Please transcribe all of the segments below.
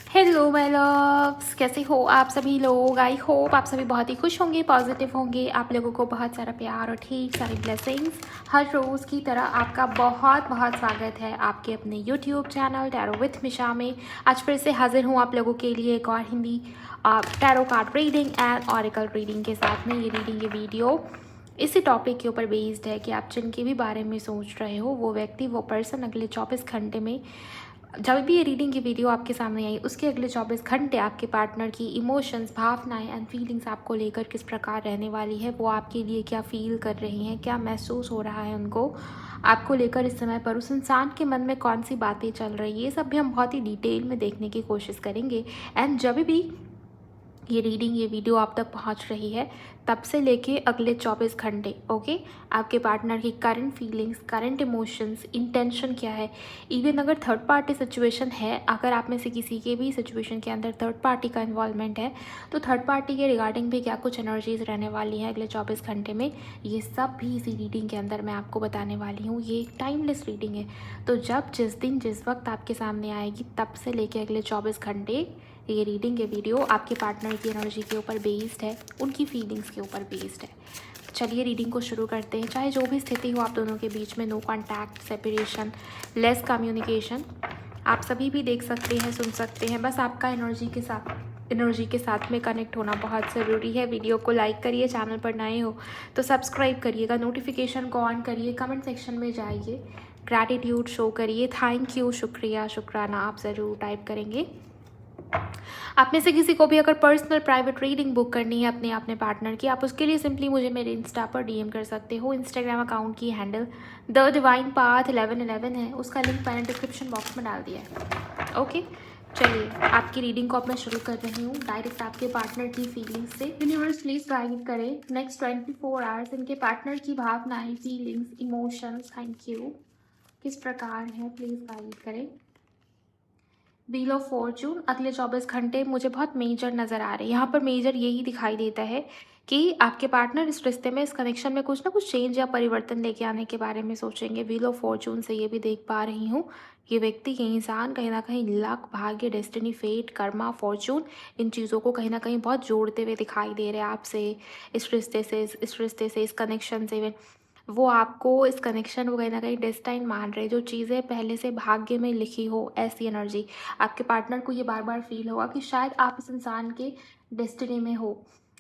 Hello my loves, कैसे हो आप सभी लोग। आई होप आप सभी बहुत ही खुश होंगे, पॉजिटिव होंगे। आप लोगों को बहुत सारा प्यार और ठीक सारी ब्लेसिंग्स। हर रोज़ की तरह आपका बहुत बहुत स्वागत है आपके अपने यूट्यूब चैनल टैरो विथ मिशा में। आज फिर से हाजिर हूँ आप लोगों के लिए एक और Hindi tarot card reading and oracle reading के साथ में। ये वीडियो इसी टॉपिक के ऊपर बेस्ड है कि आप जिनके भी बारे में सोच रहे हो वो व्यक्ति, वो पर्सन अगले 24 घंटे में, जब भी ये रीडिंग की वीडियो आपके सामने आई उसके अगले 24 घंटे आपके पार्टनर की इमोशंस, भावनाएं एंड फीलिंग्स आपको लेकर किस प्रकार रहने वाली है, वो आपके लिए क्या फील कर रही हैं, क्या महसूस हो रहा है उनको आपको लेकर इस समय पर, उस इंसान के मन में कौन सी बातें चल रही है, ये सब भी हम बहुत ही डिटेल में देखने की कोशिश करेंगे। एंड जब भी ये रीडिंग, ये वीडियो आप तक पहुंच रही है तब से लेके अगले 24 घंटे, ओके, आपके पार्टनर की current feelings, current emotions, intention क्या है। इवन अगर थर्ड पार्टी सिचुएशन है, अगर आप में से किसी के भी सिचुएशन के अंदर थर्ड पार्टी का इन्वॉल्वमेंट है, तो थर्ड पार्टी के रिगार्डिंग भी क्या कुछ एनर्जीज रहने वाली है अगले 24 घंटे में, ये सब भी इसी रीडिंग के अंदर मैं आपको बताने वाली हूँ। ये एक टाइमलेस रीडिंग है, तो जब जिस दिन जिस वक्त आपके सामने आएगी तब से लेके अगले 24 घंटे ये रीडिंग, ये वीडियो आपके पार्टनर की एनर्जी के ऊपर बेस्ड है, उनकी फीलिंग्स के ऊपर बेस्ड है। चलिए रीडिंग को शुरू करते हैं। चाहे जो भी स्थिति हो आप दोनों के बीच में, no contact, separation, less communication, आप सभी भी देख सकते हैं, सुन सकते हैं। बस आपका एनर्जी के साथ में कनेक्ट होना बहुत ज़रूरी है। वीडियो को लाइक करिए, चैनल पर नए हो तो सब्सक्राइब करिएगा, नोटिफिकेशन को ऑन करिए, कमेंट सेक्शन में जाइए, ग्रैटिट्यूड शो करिए, थैंक यू, शुक्रिया, शुक्राना आप ज़रूर टाइप करेंगे। आप में से किसी को भी अगर पर्सनल प्राइवेट रीडिंग बुक करनी है अपने पार्टनर की, आप उसके लिए सिंपली मुझे मेरे इंस्टा पर डीएम कर सकते हो। इंस्टाग्राम अकाउंट की हैंडल द डिवाइन पाथ 1111 है, उसका लिंक मैंने डिस्क्रिप्शन बॉक्स में डाल दिया है। ओके, चलिए आपकी रीडिंग को अब मैं शुरू कर रही हूँ डायरेक्ट आपके पार्टनर की फीलिंग्स से। यूनिवर्स प्लीज गाइड करें नेक्स्ट 24 आवर्स इनके पार्टनर की भावनाएं, फीलिंग्स, इमोशंस, थैंक यू किस प्रकार है, प्लीज गाइड करें। व्हील ऑफ फॉर्चून अगले 24 घंटे मुझे बहुत मेजर नज़र आ रहे हैं। यहाँ पर मेजर यही दिखाई देता है कि आपके पार्टनर इस रिश्ते में, इस कनेक्शन में कुछ ना कुछ चेंज या परिवर्तन लेके आने के बारे में सोचेंगे। व्हील ऑफ फॉर्चून से ये भी देख पा रही हूँ, ये व्यक्ति, ये इंसान कहीं ना कहीं लक, भाग्य, डेस्टिनी, फेट, कर्मा, फॉर्चून, इन चीज़ों को कहीं ना कहीं बहुत जोड़ते हुए दिखाई दे रहे हैं आपसे, इस कनेक्शन से। वो आपको, इस कनेक्शन को कहीं ना कहीं डेस्टाइन मान रहे, जो चीज़ें पहले से भाग्य में लिखी हो, ऐसी एनर्जी आपके पार्टनर को ये बार बार फील होगा कि शायद आप इस इंसान के डेस्टिनी में हो,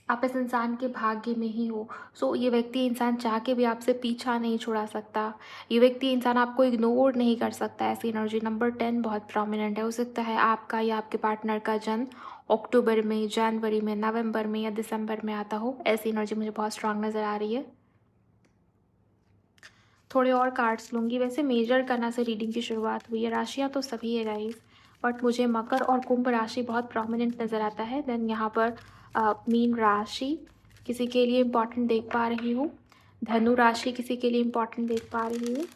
आप इस इंसान के भाग्य में ही हो। सो ये व्यक्ति, इंसान चाह के भी आपसे पीछा नहीं छुड़ा सकता, ये व्यक्ति, इंसान आपको इग्नोर नहीं कर सकता, ऐसी एनर्जी। नंबर 10 बहुत प्रोमिनेंट है। हो सकता है आपका या आपके पार्टनर का जन्म अक्टूबर में, जनवरी में, नवंबर में या दिसंबर में आता हो, ऐसी एनर्जी मुझे बहुत स्ट्रांग नज़र आ रही है। थोड़े और कार्ड्स लूँगी। वैसे मेजर करना से रीडिंग की शुरुआत हुई है। राशियाँ तो सभी है गाइस, बट मुझे मकर और कुंभ राशि बहुत प्रोमिनेंट नज़र आता है। देन यहाँ पर मीन राशि किसी के लिए इम्पॉर्टेंट देख पा रही हूँ, धनु राशि किसी के लिए इम्पॉर्टेंट देख पा रही हूँ।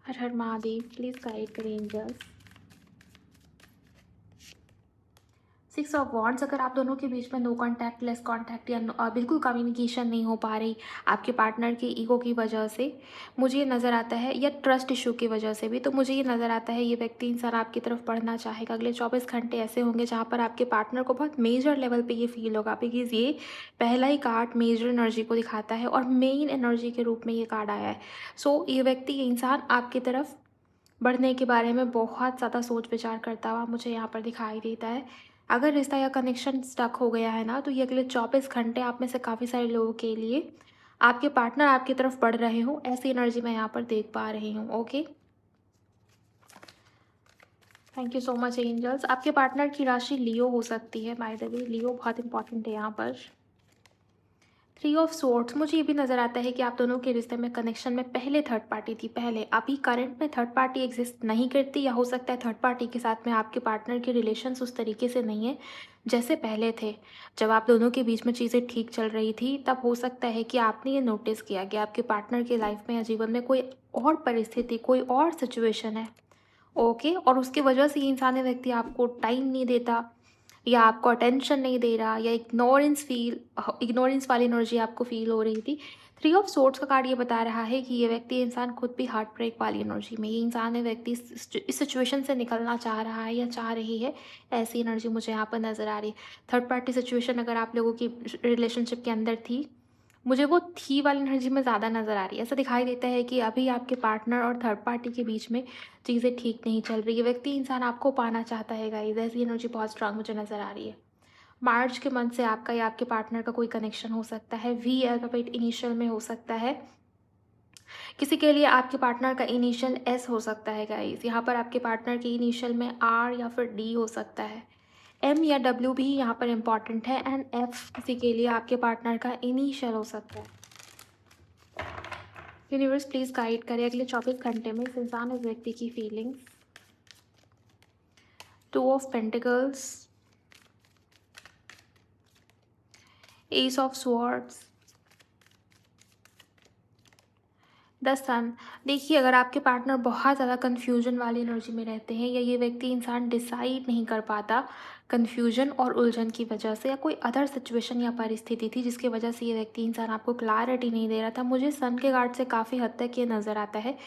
हर हर महादेव, प्लीज़ गाइड करें एंजल्स। 6 ऑफ वॉन्ड्स, अगर आप दोनों के बीच में नो कॉन्टैक्ट, लेस कॉन्टैक्ट या बिल्कुल कम्युनिकेशन नहीं हो पा रही आपके पार्टनर के ईगो की वजह से, मुझे ये नज़र आता है, या ट्रस्ट इशू की वजह से भी, तो मुझे ये नज़र आता है ये व्यक्ति, इंसान आपकी तरफ बढ़ना चाहेगा। अगले 24 घंटे ऐसे होंगे जहाँ पर आपके पार्टनर को बहुत मेजर लेवल पे ये फील होगा, बिकॉज ये पहला ही कार्ड मेजर एनर्जी को दिखाता है और मेन एनर्जी के रूप में ये कार्ड आया है। सो ये व्यक्ति, ये इंसान आपकी तरफ बढ़ने के बारे में बहुत ज़्यादा सोच विचार करता हुआ मुझे यहाँ पर दिखाई देता है। अगर रिश्ता या कनेक्शन स्टक हो गया है ना, तो ये अगले 24 घंटे आप में से काफ़ी सारे लोगों के लिए आपके पार्टनर आपकी तरफ बढ़ रहे हों, ऐसी एनर्जी मैं यहाँ पर देख पा रही हूँ। Okay, thank you so much angels. आपके पार्टनर की राशि लियो हो सकती है, बाय द वे लियो बहुत इंपॉर्टेंट है यहाँ पर। 3 ऑफ सोर्ड्स, मुझे ये भी नज़र आता है कि आप दोनों के रिश्ते में, कनेक्शन में पहले थर्ड पार्टी थी, पहले, अभी करंट में थर्ड पार्टी एग्जिस्ट नहीं करती, या हो सकता है थर्ड पार्टी के साथ में आपके पार्टनर के रिलेशंस उस तरीके से नहीं है जैसे पहले थे। जब आप दोनों के बीच में चीज़ें ठीक चल रही थी, तब हो सकता है कि आपने ये नोटिस किया कि आपके पार्टनर के लाइफ में या जीवन में कोई और परिस्थिति, कोई और सिचुएशन है, ओके, और उसकी वजह से ये इंसान, व्यक्ति आपको टाइम नहीं देता, या आपको अटेंशन नहीं दे रहा, या इग्नोरेंस वाली एनर्जी आपको फील हो रही थी, थ्री ऑफ सोर्ड्स का कार्ड ये बता रहा है कि ये व्यक्ति इंसान खुद भी हार्ट ब्रेक वाली एनर्जी में, ये इंसान, ये व्यक्ति इस सिचुएशन से निकलना चाह रहा है या चाह रही है, ऐसी एनर्जी मुझे यहाँ पर नज़र आ रही है। थर्ड पार्टी सिचुएशन अगर आप लोगों की रिलेशनशिप के अंदर थी, मुझे वो थी वाली एनर्जी में ज़्यादा नज़र आ रही है। ऐसा दिखाई देता है कि अभी आपके पार्टनर और थर्ड पार्टी के बीच में चीज़ें ठीक नहीं चल रही है। व्यक्ति इंसान आपको पाना चाहता है गाइस, ऐसी एनर्जी बहुत स्ट्रांग मुझे नज़र आ रही है। मार्च के मंथ से आपका या आपके पार्टनर का कोई कनेक्शन हो सकता है। वी अल्फ़ाबेट इनिशियल में हो सकता है। किसी के लिए आपके पार्टनर का इनिशियल एस हो सकता है गाइस। यहाँ पर आपके पार्टनर के इनिशियल में आर या फिर डी हो सकता है। एम या डब्ल्यू भी यहाँ पर इम्पॉर्टेंट है एंड एफ किसी के लिए आपके पार्टनर का इनिशियल हो सकता है। यूनिवर्स प्लीज़ गाइड करें अगले 24 घंटे में इस इंसान, इस व्यक्ति की feelings. Two of pentacles, ace of swords, the sun. देखिए, अगर आपके पार्टनर बहुत ज़्यादा कन्फ्यूजन वाली एनर्जी में रहते हैं या ये व्यक्ति इंसान डिसाइड नहीं कर पाता कन्फ्यूजन और उलझन की वजह से, या कोई अदर सिचुएशन या परिस्थिति थी जिसकी वजह से ये व्यक्ति इंसान आपको क्लैरिटी नहीं दे रहा था, मुझे सन के कार्ड से काफ़ी हद तक ये नज़र आता है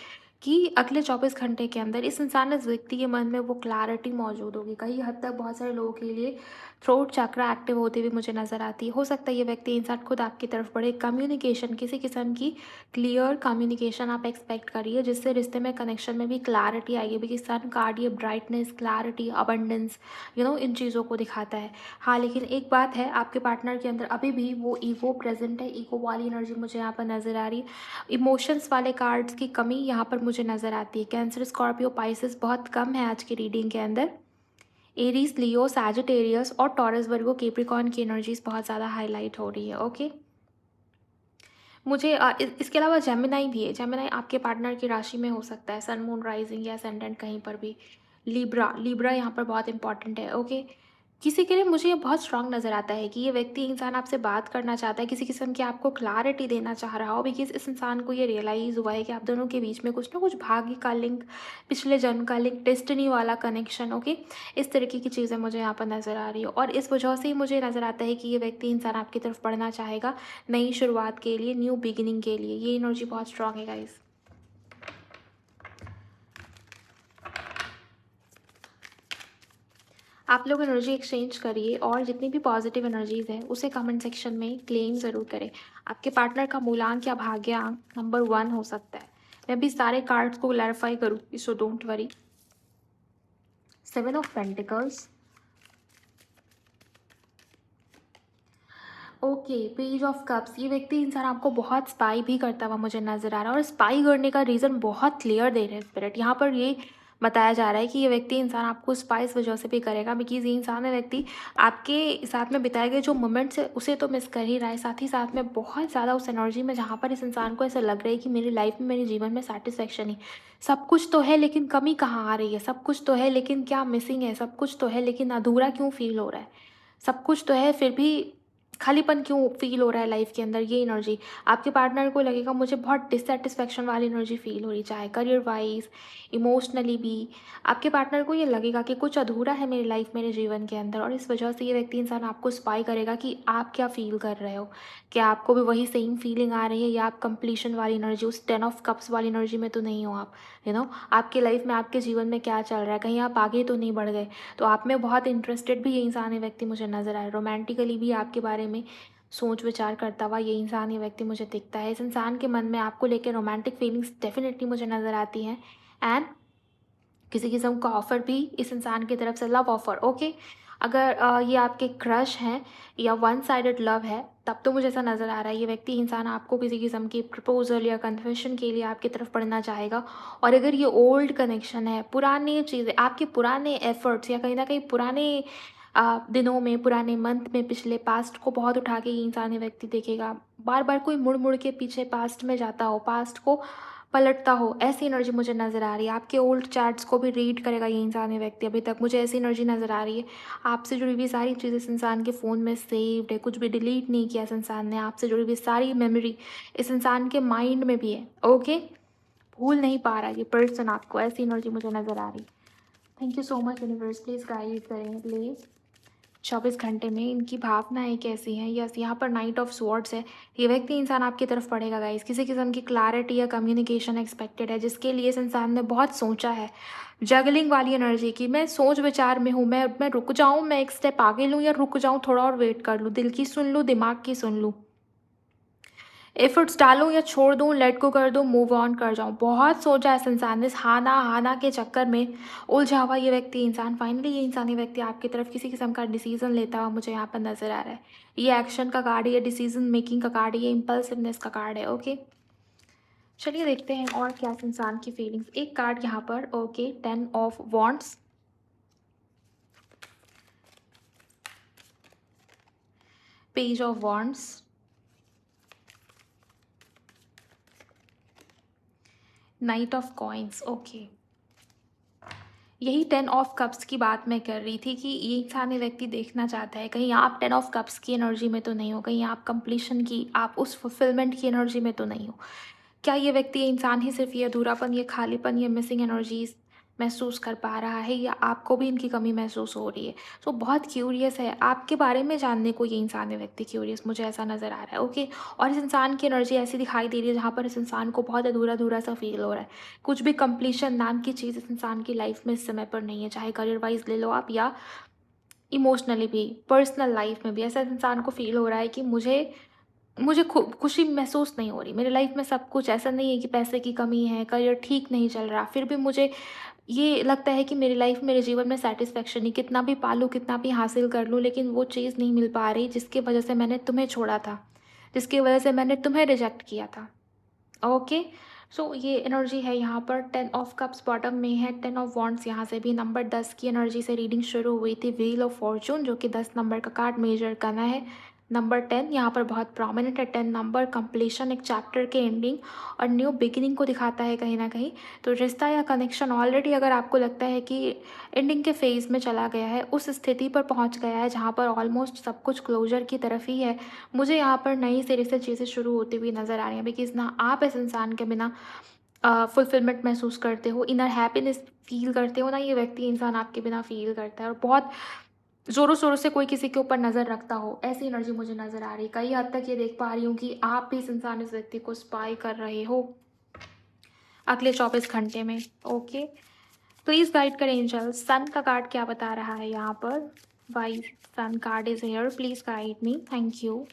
कि अगले 24 घंटे के अंदर इस इंसान, इस व्यक्ति के मन में वो क्लैरिटी मौजूद होगी। कई हद तक बहुत सारे लोगों के लिए थ्रोट चक्रा एक्टिव होती हुई मुझे नज़र आती है। हो सकता है ये व्यक्ति इंसान खुद आपकी तरफ बढ़े। कम्युनिकेशन, किसी किस्म की क्लियर कम्युनिकेशन आप एक्सपेक्ट करिए जिससे रिश्ते में, कनेक्शन में भी क्लैरिटी आएगी। बिकॉज सन कार्ड ये ब्राइटनेस, क्लैरिटी, अबंडेंस, इन चीज़ों को दिखाता है। हाँ, लेकिन एक बात है, आपके पार्टनर के अंदर अभी भी वो ईगो प्रेजेंट है। ईगो वाली एनर्जी मुझे यहाँ पर नज़र आ रही है। इमोशंस वाले कार्ड्स की कमी यहाँ पर मुझे नज़र आती है। कैंसर, स्कॉर्पियो, पाइसेस बहुत कम है आज की रीडिंग के अंदर। एरीज, लियो, सैजिटेरियस और टॉरस, वर्गो, कैप्रिकॉर्न की एनर्जीज बहुत ज़्यादा हाईलाइट हो रही है। ओके, मुझे इसके अलावा जेमिनाई भी है। जेमिनाई आपके पार्टनर की राशि में हो सकता है, सन, मून, राइजिंग या असेंडेंट कहीं पर भी। लिब्रा, लिब्रा यहाँ पर बहुत इंपॉर्टेंट है। ओके, किसी के लिए मुझे ये बहुत स्ट्रांग नज़र आता है कि ये व्यक्ति इंसान आपसे बात करना चाहता है, किसी किस्म की आपको क्लैरिटी देना चाह रहा हो। बिकॉज इस इंसान को ये रियलाइज़ हुआ है कि आप दोनों के बीच में कुछ ना कुछ भाग्य का लिंक, पिछले जन्म का लिंक, डेस्टिनी वाला कनेक्शन। ओके, इस तरीके की चीज़ें मुझे यहाँ पर नज़र आ रही है और इस वजह से ही मुझे नज़र आता है कि ये व्यक्ति इंसान आपकी तरफ बढ़ना चाहेगा नई शुरुआत के लिए, न्यू बिगिनिंग के लिए। ये एनर्जी बहुत स्ट्रांग है गाइस। आप लोग एनर्जी एक्सचेंज करिए और जितनी भी पॉजिटिव एनर्जीज़ है उसे कमेंट सेक्शन में क्लेम ज़रूर करें। आपके पार्टनर का मूलांक या भाग्यांक नंबर 1 हो सकता है। मैं भी सारे कार्ड्स को क्लैरिफाई करूँ, so don't worry. 7 of pentacles, okay, page of cups. ये व्यक्ति इंसान आपको बहुत स्पाई भी करता हुआ मुझे नज़र आ रहा है और स्पाई करने का रीज़न बहुत क्लियर दे रहे हैं स्पिरिट। यहाँ पर ये बताया जा रहा है कि ये व्यक्ति इंसान आपको स्पाई इस वजह से भी करेगा बिकॉज ये इंसान, है व्यक्ति, आपके साथ में बिताए गए जो मोमेंट्स है उसे तो मिस कर ही रहा है, साथ ही साथ में बहुत ज़्यादा उस एनर्जी में जहाँ पर इस इंसान को ऐसा लग रहा है कि मेरी लाइफ में, मेरे जीवन में सेटिस्फेक्शन ही, सब कुछ तो है लेकिन कमी कहाँ आ रही है, सब कुछ तो है लेकिन क्या मिसिंग है, सब कुछ तो है लेकिन अधूरा क्यों फील हो रहा है, सब कुछ तो है फिर भी खालीपन क्यों फील हो रहा है लाइफ के अंदर। ये एनर्जी आपके पार्टनर को लगेगा मुझे बहुत डिससेटिस्फेक्शन वाली एनर्जी फील हो रही, चाहे करियर वाइज, इमोशनली भी। आपके पार्टनर को ये लगेगा कि कुछ अधूरा है मेरी लाइफ, मेरे जीवन के अंदर, और इस वजह से ये व्यक्ति इंसान आपको स्पाई करेगा कि आप क्या फील कर रहे हो, क्या आपको भी वही सेम फीलिंग आ रही है या आप कंप्लीशन वाली एनर्जी, उस 10 ऑफ कप्स वाली एनर्जी में तो नहीं हो आप। आपके लाइफ में, आपके जीवन में क्या चल रहा है, कहीं आप आगे तो नहीं बढ़ गए। तो आप में बहुत इंटरेस्टेड भी ये इंसान, ये व्यक्ति मुझे नज़र आया। रोमांटिकली भी आपके बारे में सोच विचार करता हुआ ये इंसान, ये व्यक्ति मुझे दिखता है। इस इंसान के मन में आपको लेकर रोमांटिक फीलिंग्स डेफिनेटली मुझे नज़र आती हैं एंड किसी किस्म का ऑफ़र भी इस इंसान की तरफ से, लव ऑफ़र। ओके, अगर ये आपके क्रश हैं या वन साइडेड लव है तब तो मुझे ऐसा नज़र आ रहा है ये व्यक्ति इंसान आपको किसी किस्म की प्रपोजल या कन्फेशन के लिए आपकी तरफ पढ़ना चाहेगा। और अगर ये ओल्ड कनेक्शन है, पुरानी चीज़ें, आपके पुराने एफर्ट्स या कहीं ना कहीं पुराने दिनों में, पुराने मंथ में, पिछले पास्ट को बहुत उठा के ये इंसान, ये व्यक्ति देखेगा। बार बार कोई मुड़ मुड़ के पीछे पास्ट में जाता हो, पास्ट को पलटता हो, ऐसी एनर्जी मुझे नज़र आ रही है। आपके ओल्ड चैट्स को भी रीड करेगा ये इंसान, ये व्यक्ति। अभी तक मुझे ऐसी एनर्जी नज़र आ रही है। आपसे जुड़ी हुई सारी चीज़ें इस इंसान के फ़ोन में सेव्ड है, कुछ भी डिलीट नहीं किया इस इंसान ने। आपसे जुड़ी हुई सारी मेमोरी इस इंसान के माइंड में भी है। ओके, भूल नहीं पा रहा ये पर्सन आपको, ऐसी एनर्जी मुझे नज़र आ रही। Thank you so much universe, please guide करें प्लीज़। 24 घंटे में इनकी भावनाएँ कैसी हैं? यस, यहाँ पर नाइट ऑफ स्वॉर्ड्स है। ये व्यक्ति इंसान आपकी तरफ पड़ेगा गाइस। किसी किस्म की क्लैरिटी या कम्युनिकेशन एक्सपेक्टेड है, जिसके लिए इस इंसान ने बहुत सोचा है। जगलिंग वाली एनर्जी की मैं सोच विचार में हूँ, मैं रुक जाऊँ, मैं एक स्टेप आगे लूँ या रुक जाऊँ, थोड़ा और वेट कर लूँ, दिल की सुन लूँ, दिमाग की सुन लूँ। एफर्ट्स डालूँ या छोड़ दूँ, लेट गो कर दूँ, मूव ऑन कर जाऊँ। बहुत सोचा इस इंसान ने, इस हाँ-ना के चक्कर में उलझा हुआ ये व्यक्ति इंसान, फाइनली ये इंसानी व्यक्ति आपकी तरफ किसी किस्म का डिसीज़न लेता हुआ मुझे यहाँ पर नज़र आ रहा है। ये एक्शन का कार्ड है, ये डिसीज़न मेकिंग का कार्ड है, ये इम्पल्सिवनेस का कार्ड है, ओके। चलिए देखते हैं और क्या इस इंसान की फीलिंग्स। एक कार्ड यहाँ पर, okay, 10 of wands, page of wands, night of coins, okay. यही 10 ऑफ कप्स की बात मैं कर रही थी कि ये इंसानी व्यक्ति देखना चाहता है कहीं आप 10 ऑफ कप्स की एनर्जी में तो नहीं हो, कहीं आप कंप्लीशन की, आप उस फुलफिलमेंट की एनर्जी में तो नहीं हो। क्या ये व्यक्ति, ये इंसान ही सिर्फ ये अधूरापन, ये खालीपन, ये मिसिंग एनर्जीज महसूस कर पा रहा है, या आपको भी इनकी कमी महसूस हो रही है? तो बहुत क्यूरियस है आपके बारे में जानने को ये इंसानी व्यक्ति, क्यूरियस, मुझे ऐसा नज़र आ रहा है, ओके। और इस इंसान की एनर्जी ऐसी दिखाई दे रही है जहाँ पर इस इंसान को बहुत अधूरा अधूरा सा फील हो रहा है। कुछ भी कंप्लीशन नाम की चीज़ इस इंसान की लाइफ में इस समय पर नहीं है, चाहे करियर वाइज ले लो आप या इमोशनली भी, पर्सनल लाइफ में भी। ऐसा इंसान को फील हो रहा है कि मुझे मुझे खुशी महसूस नहीं हो रही। मेरी लाइफ में सब कुछ, ऐसा नहीं है कि पैसे की कमी है, करियर ठीक नहीं चल रहा, फिर भी मुझे ये लगता है कि मेरी लाइफ, मेरे जीवन में सैटिस्फैक्शन नहीं, कितना भी पालूँ, कितना भी हासिल कर लूँ, लेकिन वो चीज़ नहीं मिल पा रही जिसकी वजह से मैंने तुम्हें छोड़ा था, जिसकी वजह से मैंने तुम्हें रिजेक्ट किया था, ओके। सो ये एनर्जी है यहाँ पर। 10 ऑफ कप्स बॉटम में है, 10 ऑफ वॉन्ड्स यहाँ से भी नंबर 10 की एनर्जी से रीडिंग शुरू हुई थी। व्हील ऑफ फॉर्चून, जो कि 10 नंबर का कार्ड मेजर करना है। नंबर 10 यहाँ पर बहुत प्रोमिनेंट है। 10 नंबर कंप्लीशन, एक चैप्टर के एंडिंग और न्यू बिगिनिंग को दिखाता है कहीं ना कहीं। तो रिश्ता या कनेक्शन ऑलरेडी, अगर आपको लगता है कि एंडिंग के फेज में चला गया है, उस स्थिति पर पहुँच गया है जहाँ पर ऑलमोस्ट सब कुछ क्लोजर की तरफ ही है, मुझे यहाँ पर नई सिरे से चीज़ें शुरू होती हुई नज़र आ रही हैं। बिकॉज़ ना आप इस इंसान के बिना फुलफिलमेंट महसूस करते हो, इनर हैप्पीनेस फ़ील करते हो, ना ये व्यक्ति इंसान आपके बिना फ़ील करता है, और बहुत ज़ोरों-शोरों से कोई किसी के ऊपर नज़र रखता हो, ऐसी एनर्जी मुझे नज़र आ रही है। कई हद तक ये देख पा रही हूँ कि आप भी इस इंसान, इस व्यक्ति को स्पाई कर रहे हो अगले 24 घंटे में, ओके। प्लीज़ गाइड करें एंजल, सन का कार्ड क्या बता रहा है यहाँ पर? Wise sun card is here, please guide me, thank you.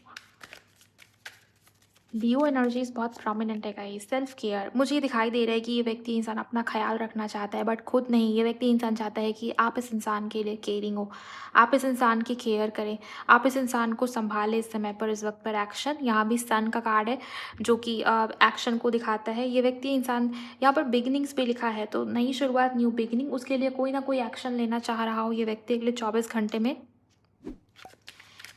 Leo energies बहुत प्रोमिनेंट है गाइस। सेल्फ केयर, मुझे ये दिखाई दे रहा है कि ये व्यक्ति इंसान अपना ख्याल रखना चाहता है, बट खुद नहीं। ये व्यक्ति इंसान चाहता है कि आप इस इंसान के लिए केयरिंग हो, आप इस इंसान की केयर करें, आप इस इंसान को संभालें इस समय पर, इस वक्त पर। एक्शन, यहाँ भी सन का कार्ड है जो कि एक्शन को दिखाता है। ये व्यक्ति इंसान, यहाँ पर बिगिनिंग्स भी लिखा है, तो नई शुरुआत, न्यू बिगिनिंग, उसके लिए कोई ना कोई एक्शन लेना चाह रहा हो ये व्यक्ति अगले 24 घंटे में।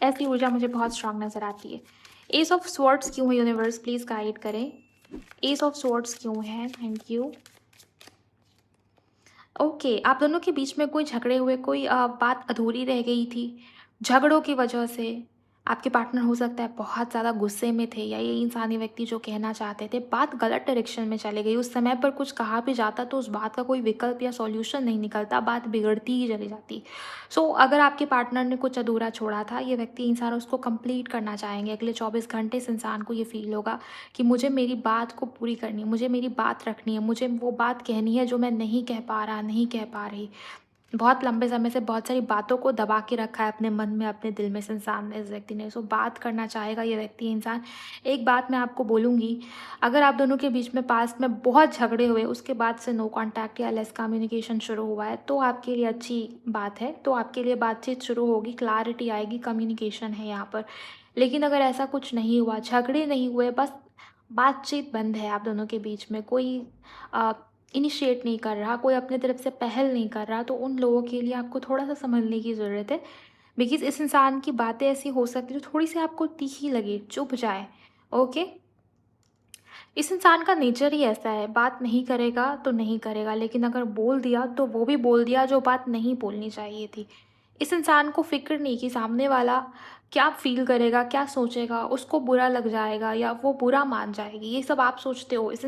ऐसी ऊर्जा मुझे बहुत स्ट्रांग नज़र आती है। एस ऑफ स्वॉर्ड्स क्यों है यूनिवर्स, प्लीज़ गाइड करें। एस ऑफ स्वॉर्ड्स क्यों है, थैंक यू। ओके, आप दोनों के बीच में कोई झगड़े हुए, कोई बात अधूरी रह गई थी, झगड़ों की वजह से। आपके पार्टनर हो सकता है बहुत ज़्यादा गुस्से में थे, या ये इंसानी व्यक्ति जो कहना चाहते थे, बात गलत डायरेक्शन में चली गई। उस समय पर कुछ कहा भी जाता तो उस बात का कोई विकल्प या सॉल्यूशन नहीं निकलता, बात बिगड़ती ही चली जाती। सो अगर आपके पार्टनर ने कुछ अधूरा छोड़ा था, ये व्यक्ति इंसान उसको कंप्लीट करना चाहेंगे। अगले 24 घंटे इस इंसान को ये फील होगा कि मुझे मेरी बात को पूरी करनी है, मुझे मेरी बात रखनी है, मुझे वो बात कहनी है जो मैं नहीं कह पा रहा, नहीं कह पा रही। बहुत लंबे समय से बहुत सारी बातों को दबा के रखा है अपने मन में, अपने दिल में, इस इंसान ने, इस व्यक्ति ने। सो बात करना चाहेगा ये व्यक्ति इंसान। एक बात मैं आपको बोलूँगी, अगर आप दोनों के बीच में पास्ट में बहुत झगड़े हुए, उसके बाद से नो कांटेक्ट या लेस कम्युनिकेशन शुरू हुआ है, तो आपके लिए अच्छी बात है, तो आपके लिए बातचीत शुरू होगी, क्लैरिटी आएगी, कम्युनिकेशन है यहाँ पर। लेकिन अगर ऐसा कुछ नहीं हुआ, झगड़े नहीं हुए, बस बातचीत बंद है आप दोनों के बीच में, कोई इनिशिएट नहीं कर रहा, कोई अपने तरफ से पहल नहीं कर रहा, तो उन लोगों के लिए आपको थोड़ा-सा समझने की ज़रूरत है। बिकॉज़ इस इंसान की बातें ऐसी हो सकती है जो थोड़ी-सी आपको तीखी लगे, चुभ जाए, ओके? इस इंसान का नेचर ही ऐसा है, बात नहीं करेगा तो नहीं करेगा, लेकिन अगर बोल दिया तो वो भी बोल दिया जो बात नहीं बोलनी चाहिए थी। इस इंसान को फ़िक्र नहीं कि सामने वाला क्या फ़ील करेगा, क्या सोचेगा, उसको बुरा लग जाएगा या वो बुरा मान जाएगी। ये सब आप सोचते हो। इस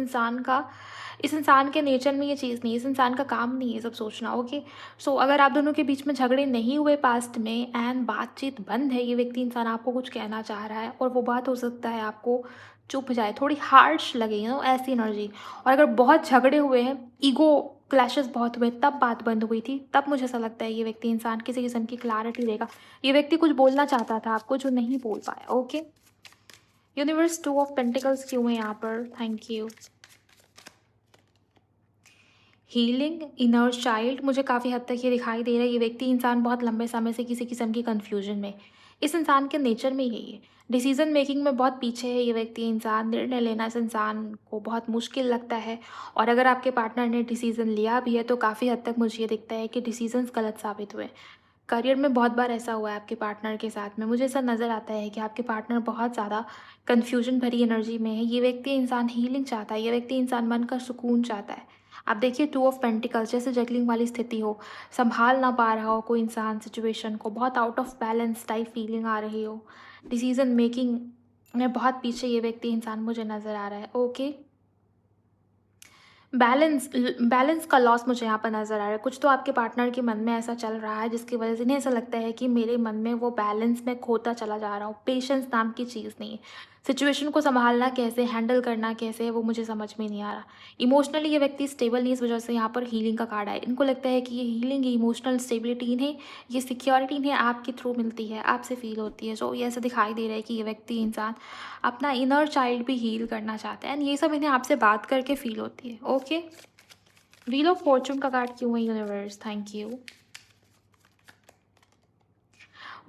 इंसान के नेचर में ये चीज़ नहीं है, इस इंसान का काम नहीं है ये सब सोचना, ओके? सो अगर आप दोनों के बीच में झगड़े नहीं हुए पास्ट में एंड बातचीत बंद है, ये व्यक्ति इंसान आपको कुछ कहना चाह रहा है और वो बात हो सकता है आपको चुभ जाए, थोड़ी हार्श लगे, ऐसी एनर्जी। और अगर बहुत झगड़े हुए हैं, ईगो क्लैशेस बहुत हुए, तब बात बंद हुई थी, तब मुझे ऐसा लगता है ये व्यक्ति इंसान किसी किस्म की क्लैरिटी देगा। ये व्यक्ति कुछ बोलना चाहता था आपको जो नहीं बोल पाया, ओके? यूनिवर्स 2 ऑफ पेंटिकल्स क्यों है यहाँ पर? Thank you. Healing inner child मुझे काफ़ी हद तक ये दिखाई दे रहा है। ये व्यक्ति इंसान बहुत लंबे समय से किसी किस्म की कन्फ्यूजन में, इस इंसान के नेचर में यही है। डिसीजन मेकिंग में बहुत पीछे है ये व्यक्ति इंसान, निर्णय लेना इस इंसान को बहुत मुश्किल लगता है। और अगर आपके पार्टनर ने डिसीजन लिया भी है तो काफ़ी हद तक मुझे ये दिखता है कि डिसीजंस गलत साबित हुए। करियर में बहुत बार ऐसा हुआ है आपके पार्टनर के साथ में, मुझे ऐसा नज़र आता है कि आपके पार्टनर बहुत ज़्यादा कन्फ्यूजन भरी एनर्जी में है। ये व्यक्ति इंसान हीलिंग चाहता है, ये व्यक्ति इंसान मन का सुकून चाहता है। आप देखिए 2 ऑफ पेंटिकल्स जैसे जगलिंग वाली स्थिति हो, संभाल ना पा रहा हो कोई इंसान सिचुएशन को, बहुत out of balance type feeling आ रही हो, डिसीजन मेकिंग में बहुत पीछे ये व्यक्ति इंसान मुझे नज़र आ रहा है, ओके? बैलेंस का लॉस मुझे यहाँ पर नज़र आ रहा है। कुछ तो आपके पार्टनर के मन में ऐसा चल रहा है जिसकी वजह से इन्हें ऐसा लगता है कि मेरे मन में वो बैलेंस में खोता चला जा रहा हूँ। पेशेंस नाम की चीज़ नहीं है। सिचुएशन को सँभालना कैसे, हैंडल करना कैसे है, वो मुझे समझ में नहीं आ रहा। इमोशनली ये व्यक्ति स्टेबल नहीं, इस वजह से यहाँ पर हीलिंग का कार्ड आया। इनको लगता है कि ये हीलिंग, ये इमोशनल स्टेबिलिटी इन्हें, ये सिक्योरिटी इन्हें आपके थ्रू मिलती है, आपसे फ़ील होती है। सो ये ऐसा दिखाई दे रहा है कि ये व्यक्ति इंसान अपना इनर चाइल्ड भी हील करना चाहता है एंड ये सब इन्हें आपसे बात करके फ़ील होती है, ओके? व्हील ऑफ फॉर्चून का कार्ड क्यों है यूनिवर्स? Thank you.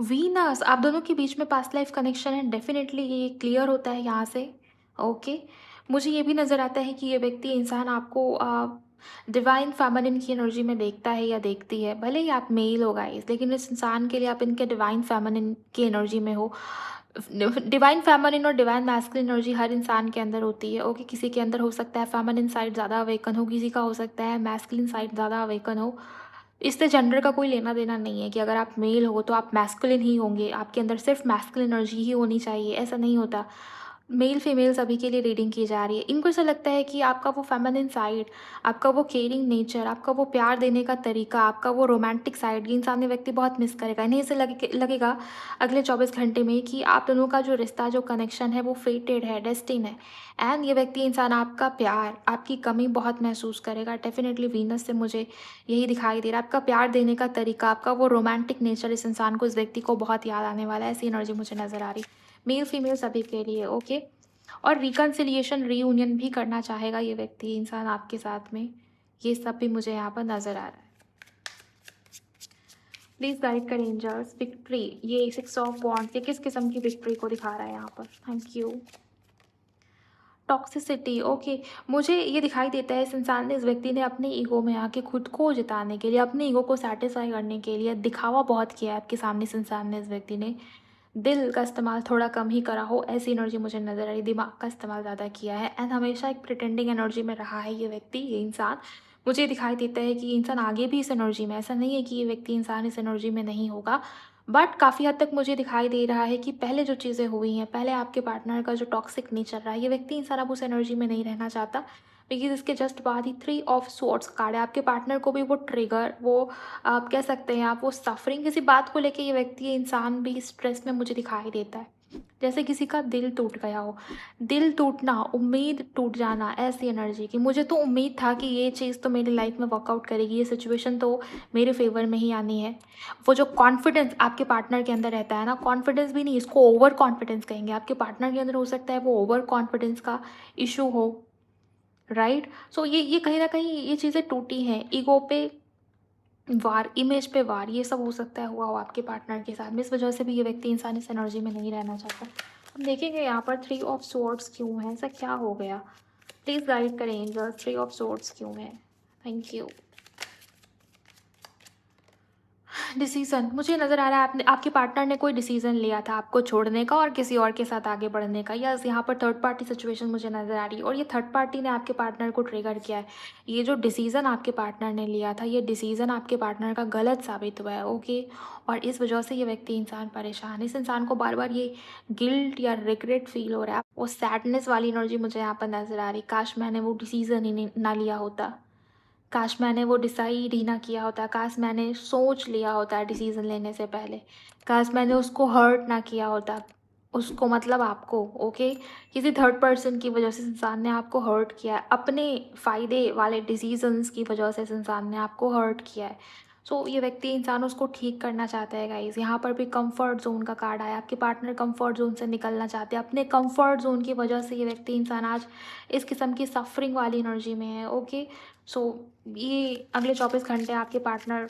वीनस, आप दोनों के बीच में पास्ट लाइफ कनेक्शन है, डेफिनेटली ये क्लियर होता है यहाँ से, ओके? मुझे ये भी नज़र आता है कि ये व्यक्ति इंसान आपको डिवाइन फेमिनिन की एनर्जी में देखता है या देखती है। भले ही आप मेल हो गाइस, लेकिन इस इंसान के लिए आप इनके डिवाइन फेमिनिन की एनर्जी में हो। डिवाइन फेमिनिन और डिवाइन मैस्कुलिन एनर्जी हर इंसान के अंदर होती है, ओके? किसी के अंदर हो सकता है फेमिनिन साइड ज़्यादा अवेकन हो, किसी का हो सकता है मैस्कुलिन साइड ज़्यादा अवेकन हो। इससे जेंडर का कोई लेना देना नहीं है कि अगर आप मेल हो तो आप मैस्कुलिन ही होंगे, आपके अंदर सिर्फ मैस्कुलिन एनर्जी ही होनी चाहिए, ऐसा नहीं होता। मेल फीमेल सभी के लिए रीडिंग की जा रही है। इनको ऐसा लगता है कि आपका वो फेमिनिन साइड, आपका वो केयरिंग नेचर, आपका वो प्यार देने का तरीका, आपका वो रोमांटिक साइड, ये इंसान ये व्यक्ति बहुत मिस करेगा। इन्हें ऐसे लगेगा अगले 24 घंटे में कि आप दोनों का जो रिश्ता, जो कनेक्शन है वो फेटेड है, डेस्टिन है। एंड ये व्यक्ति इंसान आपका प्यार, आपकी कमी बहुत महसूस करेगा। डेफिनेटली वीनस से मुझे यही दिखाई दे रहा है। आपका प्यार देने का तरीका, आपका वो रोमांटिक नेचर इस इंसान को, इस व्यक्ति को बहुत याद आने वाला है। ऐसी एनर्जी मुझे नज़र आ रही, मेल फीमेल सभी के लिए, ओके? और रिकन्सिलिएशन, रीयूनियन भी करना चाहेगा ये व्यक्ति इंसान आपके साथ में, ये सब भी मुझे यहाँ पर नज़र आ रहा है। प्लीज़ गाइड करें एंजल्स। विक्ट्री, ये 6 ऑफ वॉन्ड्स, ये किस किस्म की विक्ट्री को दिखा रहा है यहाँ पर? Thank you. Toxicity, okay. मुझे ये दिखाई देता है इस इंसान ने, इस व्यक्ति ने अपने ईगो में आके खुद को जिताने के लिए, अपने ईगो को सेटिस्फाई करने के लिए दिखावा बहुत किया है आपके सामने। इस इंसान ने, इस व्यक्ति ने दिल का इस्तेमाल थोड़ा कम ही करा हो, ऐसी एनर्जी मुझे नज़र आ रही। दिमाग का इस्तेमाल ज़्यादा किया है एंड हमेशा एक प्रिटेंडिंग एनर्जी में रहा है ये व्यक्ति, ये इंसान। मुझे दिखाई देता है कि ये इंसान आगे भी इस एनर्जी में, ऐसा नहीं है कि ये व्यक्ति इंसान इस एनर्जी में नहीं होगा, बट काफ़ी हद तक मुझे दिखाई दे रहा है कि पहले जो चीज़ें हुई हैं, पहले आपके पार्टनर का जो टॉक्सिक नेचर रहा है, ये व्यक्ति इंसान अब उस एनर्जी में नहीं रहना चाहता। बिकॉज़ इसके जस्ट बाद ही 3 ऑफ स्वॉर्ड्स कार्ड है। आपके पार्टनर को भी वो ट्रिगर, वो आप कह सकते हैं, आप वो सफरिंग, किसी बात को लेके ये व्यक्ति, ये इंसान भी स्ट्रेस में मुझे दिखाई देता है। जैसे किसी का दिल टूट गया हो, दिल टूटना, उम्मीद टूट जाना, ऐसी एनर्जी की। मुझे तो उम्मीद था कि ये चीज़ तो मेरी लाइफ में वर्कआउट करेगी, ये सिचुएशन तो मेरे फेवर में ही आनी है। वो जो कॉन्फिडेंस आपके पार्टनर के अंदर रहता है ना, कॉन्फिडेंस भी नहीं, इसको ओवर कॉन्फिडेंस कहेंगे। आपके पार्टनर के अंदर हो सकता है वो ओवर कॉन्फिडेंस का इशू हो, राइट? सो ये कहीं ना कहीं ये चीज़ें टूटी हैं। ईगो पे वार, इमेज पे वार, ये सब हो सकता है हुआ हो आपके पार्टनर के साथ में। इस वजह से भी ये व्यक्ति इंसान इस एनर्जी में नहीं रहना चाहता। हम देखेंगे यहाँ पर 3 ऑफ स्वॉर्ड्स क्यों है, ऐसा क्या हो गया? प्लीज़ गाइड करें एंजल्स, 3 ऑफ स्वॉर्ड्स क्यों है? Thank you. डिसीज़न मुझे नज़र आ रहा है आपने आपके पार्टनर ने कोई डिसीज़न लिया था आपको छोड़ने का और किसी और के साथ आगे बढ़ने का। यस, यहाँ पर थर्ड पार्टी सिचुएशन मुझे नज़र आ रही है और ये थर्ड पार्टी ने आपके पार्टनर को ट्रिगर किया है। ये जो डिसीज़न आपके पार्टनर ने लिया था, ये डिसीज़न आपके पार्टनर का गलत साबित हुआ है, ओके? और इस वजह से ये व्यक्ति इंसान परेशान है। इस इंसान को बार-बार ये गिल्ट या रिग्रेट फ़ील हो रहा है। वो सैडनेस वाली एनर्जी मुझे यहाँ पर नज़र आ रही है, काश मैंने वो डिसीज़न ही नहीं ना लिया होता। काश मैंने वो डिसाइड ही ना किया होता, काश मैंने सोच लिया होता डिसीज़न लेने से पहले, काश मैंने उसको हर्ट ना किया होता। उसको मतलब आपको, ओके? किसी थर्ड पर्सन की वजह से इस इंसान ने आपको हर्ट किया है, अपने फ़ायदे वाले डिसीज़न्स की वजह से इस इंसान ने आपको हर्ट किया है। सो ये व्यक्ति इंसान उसको ठीक करना चाहता है गाइज़। यहाँ पर भी कम्फ़र्ट ज़ोन का कार्ड आया, आपके पार्टनर कम्फ़र्ट ज़ोन से निकलना चाहते हैं। अपने कम्फ़र्ट ज़ोन की वजह से ये व्यक्ति इंसान आज इस किस्म की सफ़रिंग वाली एनर्जी में है, ओके? सो ये अगले 24 घंटे आपके पार्टनर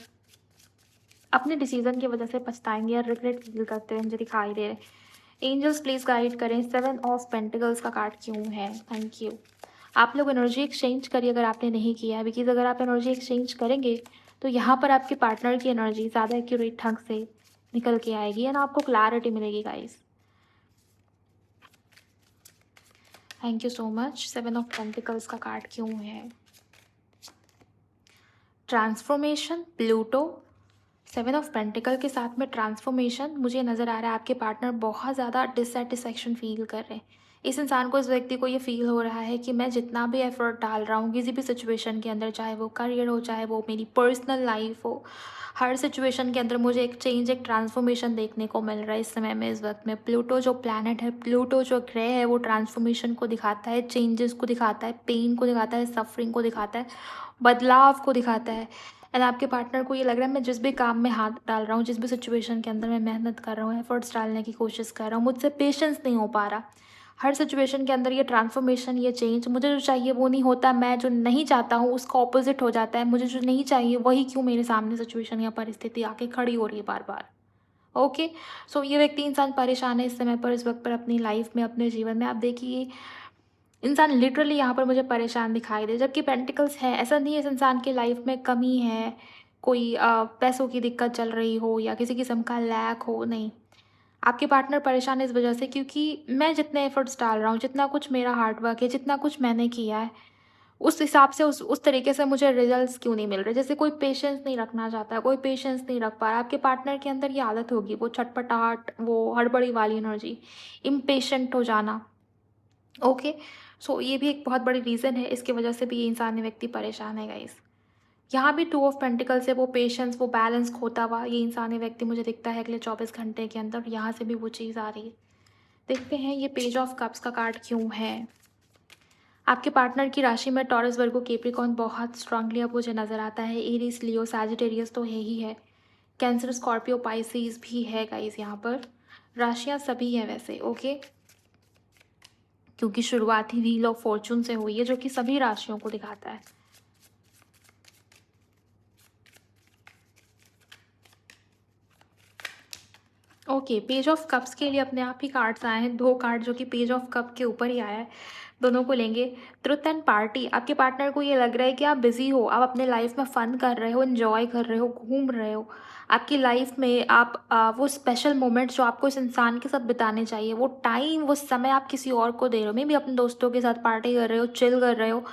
अपने डिसीज़न की वजह से पछताएँगे या रिग्रेट फ़ील करते हुए मुझे दिखाई दे रहे हैं। एंजल्स प्लीज़ गाइड करें, 7 ऑफ पेंटिकल्स का कार्ड क्यों है? Thank you. आप लोग एनर्जी एक्सचेंज करिए अगर आपने नहीं किया है, बिकॉज़ अगर आप एनर्जी एक्सचेंज करेंगे तो यहाँ पर आपके पार्टनर की एनर्जी ज़्यादा एक्यूरेट ढंग से निकल के आएगी एंड आपको क्लैरिटी मिलेगी guys. Thank you so much. 7 of pentacles का कार्ड क्यों है? ट्रांसफॉर्मेशन, प्लूटो, 7 ऑफ पेंटिकल के साथ में ट्रांसफॉर्मेशन मुझे नज़र आ रहा है आपके पार्टनर बहुत ज़्यादा डिससैटिस्फैक्शन फ़ील कर रहे हैं। इस इंसान को, इस व्यक्ति को ये फ़ील हो रहा है कि मैं जितना भी एफ़र्ट डाल रहा हूँ किसी भी सिचुएशन के अंदर, चाहे वो करियर हो, चाहे वो मेरी पर्सनल लाइफ़ हो, हर सिचुएशन के अंदर मुझे एक चेंज, एक ट्रांसफॉर्मेशन देखने को मिल रहा है इस समय में, इस वक़्त में। प्लूटो जो प्लैनेट है, प्लूटो जो ग्रह है, वो ट्रांसफॉर्मेशन को दिखाता है, चेंजेस को दिखाता है, पेन को दिखाता है, सफ़रिंग को दिखाता है, बदलाव को दिखाता है। एंड आपके पार्टनर को ये लग रहा है मैं जिस भी काम में हाथ डाल रहा हूँ, जिस भी सिचुएशन के अंदर मैं मेहनत कर रहा हूँ, एफर्ट्स डालने की कोशिश कर रहा हूँ, मुझसे पेशेंस नहीं हो पा रहा। हर सिचुएशन के अंदर ये ट्रांसफॉर्मेशन, ये चेंज, मुझे जो चाहिए वो नहीं होता, मैं जो नहीं चाहता हूँ उसका ऑपोजिट हो जाता है, मुझे जो नहीं चाहिए वही क्यों मेरे सामने सिचुएशन या परिस्थिति आके खड़ी हो रही है बार बार। ओके, सो ये व्यक्ति इंसान परेशान है इस समय पर, इस वक्त पर, अपनी लाइफ में, अपने जीवन में। आप देखिए इंसान लिटरली यहाँ पर मुझे परेशान दिखाई दे, जबकि पेंटिकल्स है, ऐसा नहीं है इस इंसान की लाइफ में कमी है, कोई पैसों की दिक्कत चल रही हो या किसी किस्म का लैक हो, नहीं। आपके पार्टनर परेशान है इस वजह से क्योंकि मैं जितने एफर्ट्स डाल रहा हूँ, जितना कुछ मेरा हार्ड वर्क है, जितना कुछ मैंने किया है, उस हिसाब से, उस तरीके से मुझे रिजल्ट्स क्यों नहीं मिल रहे। जैसे कोई पेशेंस नहीं रखना चाहता है, कोई पेशेंस नहीं रख पा रहा। आपके पार्टनर के अंदर ये आदत होगी, वो छटपटाहट, वो हड़बड़ी वाली एनर्जी, इम्पेशेंट हो जाना। ओके, सो ये भी एक बहुत बड़ी रीज़न है, इसकी वजह से भी ये इंसान ये व्यक्ति परेशान है गाइस। यहाँ भी 2 ऑफ पेंटिकल्स है, वो पेशेंस, वो बैलेंस खोता हुआ ये इंसान ये व्यक्ति मुझे दिखता है अगले 24 घंटे के अंदर। यहाँ से भी वो चीज़ आ रही है। देखते हैं ये पेज ऑफ कप्स का कार्ड क्यों है? आपके पार्टनर की राशि में टॉरस, वर्गो, कैप्रिकॉर्न बहुत स्ट्रांगली अब मुझे नज़र आता है। एरीज, लियो, सैजिटेरियस तो है ही है। कैंसर, स्कॉर्पियो, पाइसेस भी है गाइस यहाँ पर। राशियाँ सभी हैं वैसे, ओके? क्योंकि शुरुआत ही व्हील ऑफ फॉर्चून से हुई है, जो कि सभी राशियों को दिखाता है। ओके, पेज ऑफ कप्स के लिए अपने आप ही कार्ड्स आए हैं, 2 कार्ड जो कि पेज ऑफ कप के ऊपर ही आया है। दोनों को लेंगे। ट्रुथ एंड पार्टी, आपके पार्टनर को ये लग रहा है कि आप बिज़ी हो, आप अपने लाइफ में फ़न कर रहे हो, एन्जॉय कर रहे हो, घूम रहे हो। आपकी लाइफ में आप वो स्पेशल मोमेंट्स जो आपको इस इंसान के साथ बिताने चाहिए, वो टाइम, वो समय आप किसी और को दे रहे हो। मे बी अपने दोस्तों के साथ पार्टी कर रहे हो, चिल कर रहे हो,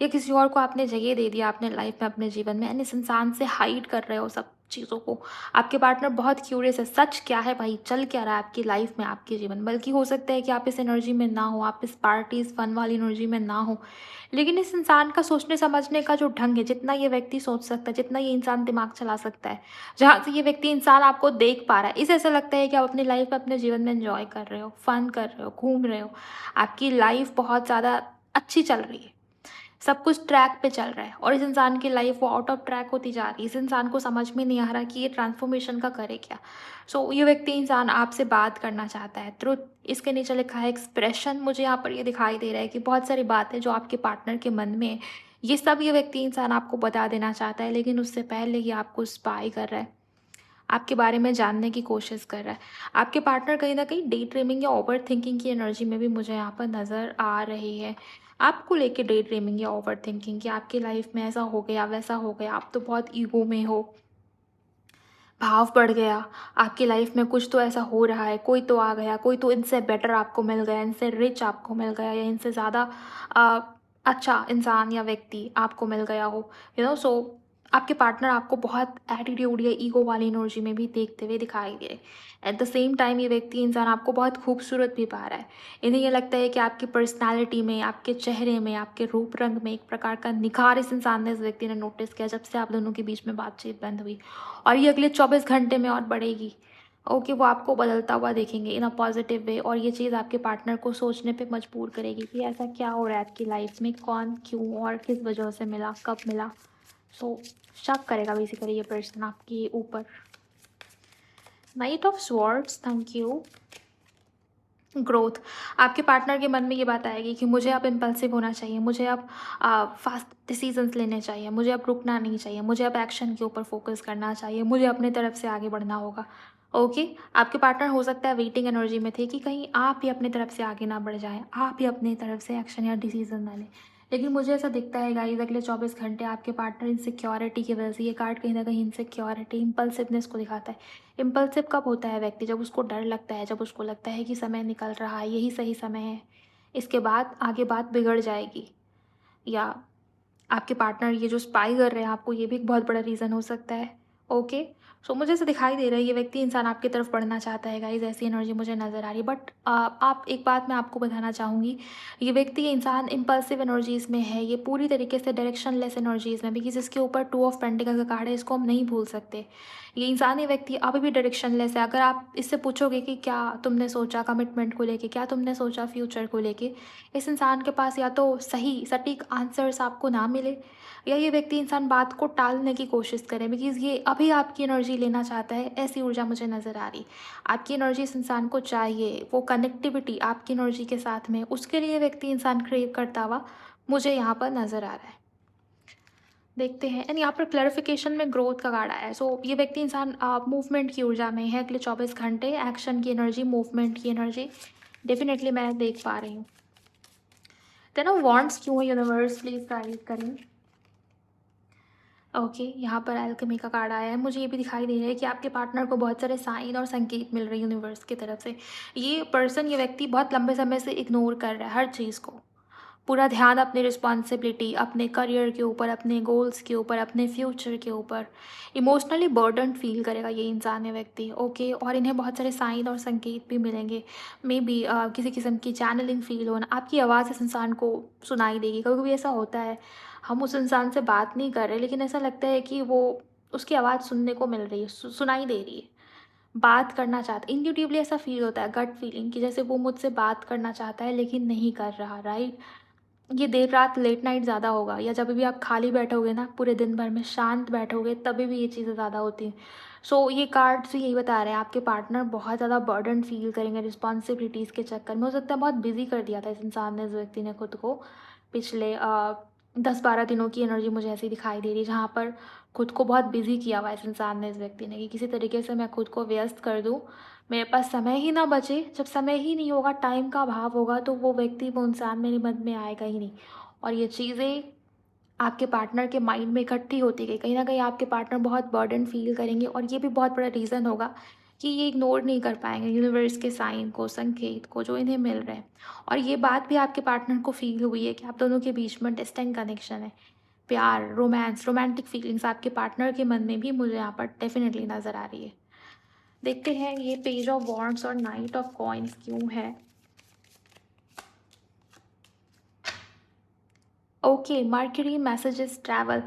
या किसी और को आपने जगह दे दिया अपने लाइफ में, अपने जीवन में, एंड इस इंसान से हाइड कर रहे हो सब चीज़ों को। आपके पार्टनर बहुत क्यूरियस है, सच क्या है भाई, चल क्या रहा है आपकी लाइफ में, आपके जीवन। बल्कि हो सकता है कि आप इस एनर्जी में ना हो, आप इस पार्टी, इस फन वाली एनर्जी में ना हो, लेकिन इस इंसान का सोचने समझने का जो ढंग है, जितना ये व्यक्ति सोच सकता है, जितना ये इंसान दिमाग चला सकता है, जहाँ से ये व्यक्ति इंसान आपको देख पा रहा है, इसे ऐसा लगता है कि आप अपनी लाइफ में, अपने जीवन में एंजॉय कर रहे हो, फन कर रहे हो, घूम रहे हो, आपकी लाइफ बहुत ज़्यादा अच्छी चल रही है, सब कुछ ट्रैक पे चल रहा है, और इस इंसान की लाइफ वो आउट ऑफ ट्रैक होती जा रही है। इस इंसान को समझ में नहीं आ रहा कि ये ट्रांसफॉर्मेशन का करे क्या। सो ये व्यक्ति इंसान आपसे बात करना चाहता है। ट्रुथ, इसके नीचे लिखा है एक्सप्रेशन। मुझे यहाँ पर ये दिखाई दे रहा है कि बहुत सारी बातें जो आपके पार्टनर के मन में है, ये सब ये व्यक्ति इंसान आपको बता देना चाहता है, लेकिन उससे पहले ही आपको स्पाई कर रहा है, आपके बारे में जानने की कोशिश कर रहा है। आपके पार्टनर कहीं न कहीं डे ड्रीमिंग या ओवर थिंकिंग की एनर्जी में भी मुझे यहाँ पर नज़र आ रही है। आपको लेके डे ड्रीमिंग या ओवर थिंकिंग कि आपकी लाइफ में ऐसा हो गया, वैसा हो गया, आप तो बहुत ईगो में हो। भाव बढ़ गया, आपकी लाइफ में कुछ तो ऐसा हो रहा है, कोई तो आ गया, कोई तो इनसे बेटर आपको मिल गया, इनसे रिच आपको मिल गया या इनसे ज़्यादा अ, अच्छा इंसान या व्यक्ति आपको मिल गया हो, सो आपके पार्टनर आपको बहुत एटीट्यूड या ईगो वाली एनर्जी में भी देखते हुए दिखाई दे। एट द सेम टाइम ये व्यक्ति इंसान आपको बहुत खूबसूरत भी पा रहा है। इन्हें ये लगता है कि आपकी पर्सनैलिटी में, आपके चेहरे में, आपके रूप रंग में एक प्रकार का निखार इस इंसान ने, इस व्यक्ति ने नोटिस किया जब से आप दोनों के बीच में बातचीत बंद हुई। और ये अगले 24 घंटे में और बढ़ेगी। ओके, वो आपको बदलता हुआ देखेंगे इन अ पॉजिटिव वे, और ये चीज़ आपके पार्टनर को सोचने पे मजबूर करेगी कि ऐसा क्या हो रहा है आपकी लाइफ में, कौन, क्यों और किस वजह से मिला, कब मिला। सो शक करेगा बेसिकली ये पर्सन आपके ऊपर। Night of swords, thank you. Growth, आपके पार्टनर के मन में ये बात आएगी कि मुझे अब इम्पल्सिव होना चाहिए, मुझे अब फास्ट डिसीजंस लेने चाहिए, मुझे अब रुकना नहीं चाहिए, मुझे अब एक्शन के ऊपर फोकस करना चाहिए, मुझे अपने तरफ से आगे बढ़ना होगा। ओके, आपके पार्टनर हो सकता है वेटिंग एनर्जी में थे कि कहीं आप ही अपनी तरफ से आगे ना बढ़ जाएं, आप ही अपनी तरफ से एक्शन या डिसीजन ना लें। लेकिन मुझे ऐसा दिखता है गाइस, अगले 24 घंटे आपके पार्टनर इनसिक्योरिटी की वजह से, ये कार्ड कहीं ना कहीं इनसिक्योरिटी, इम्पल्सिवनेस को दिखाता है। इम्पल्सिव कब होता है व्यक्ति? जब उसको डर लगता है, जब उसको लगता है कि समय निकल रहा है, यही सही समय है, इसके बाद आगे बात बिगड़ जाएगी। या आपके पार्टनर ये जो स्पाई कर रहे हैं आपको, ये भी एक बहुत बड़ा रीज़न हो सकता है। ओके, सो मुझे ऐसा दिखाई दे रहा है ये व्यक्ति इंसान आपकी तरफ बढ़ना चाहता है गाइज, ऐसी एनर्जी मुझे नज़र आ रही है। बट आप, एक बात मैं आपको बताना चाहूँगी, ये व्यक्ति, ये इंसान इम्पल्सिव एनर्जीज़ में है, ये पूरी तरीके से डायरेक्शनलेस एनर्जीज़ में, बिकॉज इसके ऊपर 2 ऑफ पेंटिकल का कार्ड है, इसको हम नहीं भूल सकते। ये इंसान, ये व्यक्ति अभी भी डायरेक्शनलेस है। अगर आप इससे पूछोगे कि क्या तुमने सोचा कमिटमेंट को लेके, क्या तुमने सोचा फ्यूचर को लेके, इस इंसान के पास या तो सही सटीक आंसर्स आपको ना मिले, या ये व्यक्ति इंसान बात को टालने की कोशिश करे, बिकॉज़ ये अभी आपकी एनर्जी लेना चाहता है, ऐसी ऊर्जा मुझे नज़र आ रही। आपकी एनर्जी इस इंसान को चाहिए, वो कनेक्टिविटी आपकी एनर्जी के साथ में, उसके लिए व्यक्ति इंसान क्रेव करता हुआ मुझे यहाँ पर नज़र आ रहा है। देखते हैं, एंड यहाँ पर क्लैरिफिकेशन में ग्रोथ का कार्ड आया है। सो ये व्यक्ति इंसान मूवमेंट की ऊर्जा में है अगले 24 घंटे, एक्शन की एनर्जी, मूवमेंट की एनर्जी डेफिनेटली मैं देख पा रही हूँ। टेन ऑफ वॉन्ड्स क्यों है यूनिवर्स, प्लीज़ गाइड करें। ओके, यहाँ पर अल्केमी का कार्ड आया है। मुझे ये भी दिखाई दे रहा है कि आपके पार्टनर को बहुत सारे साइन और संकेत मिल रहे हैं यूनिवर्स की तरफ से। ये पर्सन, ये व्यक्ति बहुत लंबे समय से इग्नोर कर रहा है हर चीज़ को। पूरा ध्यान अपनी रिस्पॉन्सिबिलिटी, अपने करियर के ऊपर, अपने गोल्स के ऊपर, अपने फ्यूचर के ऊपर, इमोशनली बर्डन फील करेगा ये इंसान, ये व्यक्ति। ओके, और इन्हें बहुत सारे साइन और संकेत भी मिलेंगे। मे बी किसी किस्म की चैनलिंग फील होना, आपकी आवाज़ इस इंसान को सुनाई देगी। कभी कभी ऐसा होता है, हम उस इंसान से बात नहीं कर रहे, लेकिन ऐसा लगता है कि वो, उसकी आवाज़ सुनने को मिल रही है, सुनाई दे रही है, बात करना चाहता है। इंट्यूटिवली ऐसा फील होता है, गट फीलिंग, कि जैसे वो मुझसे बात करना चाहता है लेकिन नहीं कर रहा, राइट। ये देर रात लेट नाइट ज़्यादा होगा, या जब भी आप खाली बैठोगे ना, पूरे दिन भर में शांत बैठोगे, तभी भी ये चीज़ें ज़्यादा होती हैं। सो ये कार्ड्स भी यही बता रहे हैं, आपके पार्टनर बहुत ज़्यादा बर्डन फील करेंगे रिस्पॉन्सिबिलिटीज़ के चक्कर में। हो सकता है बहुत बिजी कर दिया था इस इंसान ने, इस व्यक्ति ने खुद को, पिछले 10-12 दिनों की एनर्जी मुझे ऐसी दिखाई दे रही है, जहाँ पर खुद को बहुत बिजी किया हुआ है इस इंसान ने, इस व्यक्ति ने, कि किसी तरीके से मैं खुद को व्यस्त कर दूँ, मेरे पास समय ही ना बचे। जब समय ही नहीं होगा, टाइम का अभाव होगा, तो वो व्यक्ति, वो इंसान मेरे मन में आएगा ही नहीं। और ये चीज़ें आपके पार्टनर के माइंड में इकट्ठी होती गई, कहीं ना कहीं आपके पार्टनर बहुत बर्डन फील करेंगे, और ये भी बहुत बड़ा रीज़न होगा कि ये इग्नोर नहीं कर पाएंगे यूनिवर्स के साइन को, संकेत को जो इन्हें मिल रहे हैं। और ये बात भी आपके पार्टनर को फील हुई है कि आप दोनों के बीच में डिस्टेंट कनेक्शन है, प्यार, रोमांस, रोमांटिक फीलिंग्स आपके पार्टनर के मन में भी मुझे यहाँ पर डेफिनेटली नज़र आ रही है। देखते हैं ये पेज ऑफ वॉन्ड्स और नाइट ऑफ कॉइन्स क्यों है। ओके, मर्क्यूरी मैसेजेस ट्रैवल,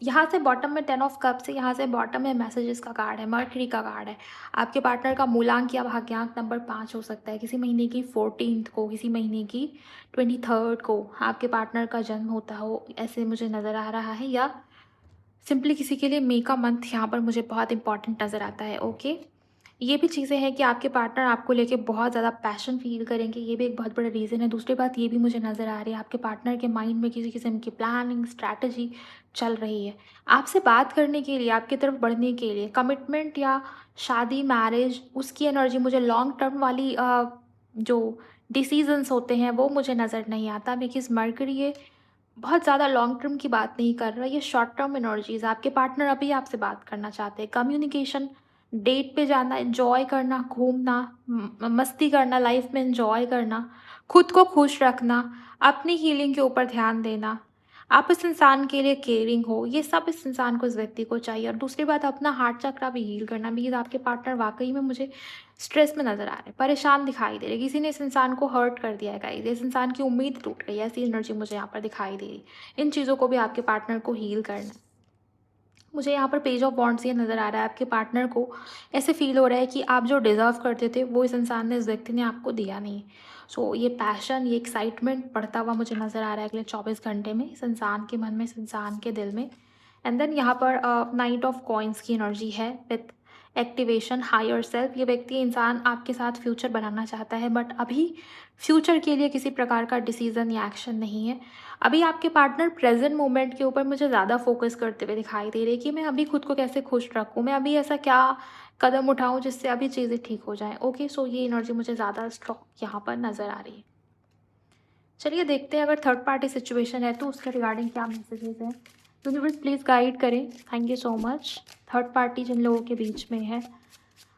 यहाँ से बॉटम में 10 ऑफ कप से, यहाँ से बॉटम में मैसेजेस का कार्ड है, मर्क्यूरी का कार्ड है। आपके पार्टनर का मूलांक या भाग्यांक नंबर 5 हो सकता है। किसी महीने की 14th को, किसी महीने की 23rd को आपके पार्टनर का जन्म होता हो, ऐसे मुझे नज़र आ रहा है। या सिंपली किसी के लिए मे का मंथ यहाँ पर मुझे बहुत इंपॉर्टेंट नज़र आता है। ओके, ये भी चीज़ें हैं कि आपके पार्टनर आपको लेके बहुत ज़्यादा पैशन फील करेंगे, ये भी एक बहुत बड़ा रीज़न है। दूसरी बात ये भी मुझे नज़र आ रही है, आपके पार्टनर के माइंड में किसी किस्म की प्लानिंग, स्ट्रैटेजी चल रही है आपसे बात करने के लिए, आपकी तरफ बढ़ने के लिए। कमिटमेंट या शादी, मैरिज, उसकी एनर्जी मुझे लॉन्ग टर्म वाली जो डिसीजंस होते हैं वो मुझे नज़र नहीं आता, बिकॉज मर्करी ये बहुत ज़्यादा लॉन्ग टर्म की बात नहीं कर रहा, ये शॉर्ट टर्म एनर्जीज। आपके पार्टनर अभी आपसे बात करना चाहते हैं, कम्युनिकेशन डेट पे जाना, एन्जॉय करना, घूमना, मस्ती करना, लाइफ में एन्जॉय करना, खुद को खुश रखना, अपनी हीलिंग के ऊपर ध्यान देना, आप इस इंसान के लिए केयरिंग हो, ये सब इस इंसान को, इस व्यक्ति को चाहिए। और दूसरी बात, अपना हार्ट चक्रा भी हील करना, बिकॉज़ आपके पार्टनर वाक़ई में मुझे स्ट्रेस में नज़र आ रहे हैं, परेशान दिखाई दे रहे हैं, किसी ने इस इंसान को हर्ट कर दिया है गाइस, इस इंसान की उम्मीद टूट गई है, ऐसी एनर्जी मुझे यहाँ पर दिखाई दे रही। इन चीज़ों को भी आपके पार्टनर को हील करना है। मुझे यहाँ पर पेज ऑफ वॉन्ड्स ये नज़र आ रहा है, आपके पार्टनर को ऐसे फील हो रहा है कि आप जो डिज़र्व करते थे वो इस इंसान ने, इस व्यक्ति ने आपको दिया नहीं। सो ये पैशन, ये एक्साइटमेंट बढ़ता हुआ मुझे नज़र आ रहा है अगले 24 घंटे में इस इंसान के मन में, इस इंसान के दिल में। एंड देन यहाँ पर नाइट ऑफ कॉइन्स की एनर्जी है विथ एक्टिवेशन हायर सेल्फ। ये व्यक्ति, इंसान आपके साथ फ्यूचर बनाना चाहता है, बट अभी फ्यूचर के लिए किसी प्रकार का डिसीज़न या एक्शन नहीं है। अभी आपके पार्टनर प्रेजेंट मोमेंट के ऊपर मुझे ज़्यादा फोकस करते हुए दिखाई दे रहे हैं कि मैं अभी खुद को कैसे खुश रखूँ, मैं अभी ऐसा क्या कदम उठाऊँ जिससे अभी चीज़ें ठीक हो जाएँ। ओके, सो ये एनर्जी मुझे ज़्यादा स्ट्रॉन्ग यहाँ पर नज़र आ रही है। चलिए देखते हैं, अगर थर्ड पार्टी सिचुएशन है तो उसके रिगार्डिंग क्या मैसेजेस हैं। यूनिवर्स प्लीज़ गाइड करें। Thank you so much. Third party जिन लोगों के बीच में है,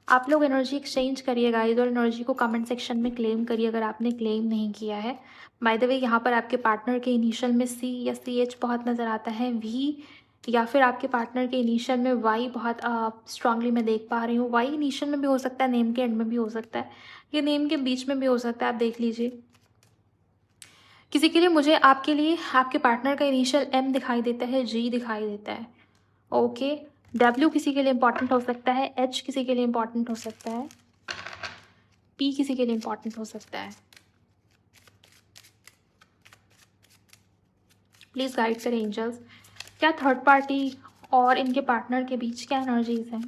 आप लोग एनर्जी एक्सचेंज करिए गाइस, और एनर्जी को कमेंट सेक्शन में क्लेम करिए अगर आपने क्लेम नहीं किया है। बाय द वे, यहाँ पर आपके पार्टनर के इनिशियल में सी या सी एच बहुत नज़र आता है, वी, या फिर आपके पार्टनर के इनिशियल में वाई बहुत स्ट्रांगली मैं देख पा रही हूँ। वाई इनिशियल में भी हो सकता है, नेम के एंड में भी हो सकता है, ये नेम के बीच में भी हो सकता है, आप देख लीजिए। किसी के लिए, मुझे आपके लिए आपके पार्टनर का इनिशियल एम दिखाई देता है, जी दिखाई देता है। ओके, डब्ल्यू किसी के लिए इंपॉर्टेंट हो सकता है, एच किसी के लिए इंपॉर्टेंट हो सकता है, पी किसी के लिए इंपॉर्टेंट हो सकता है। प्लीज़ गाइड करें एंजल्स, क्या थर्ड पार्टी और इनके पार्टनर के बीच क्या एनर्जीज हैं।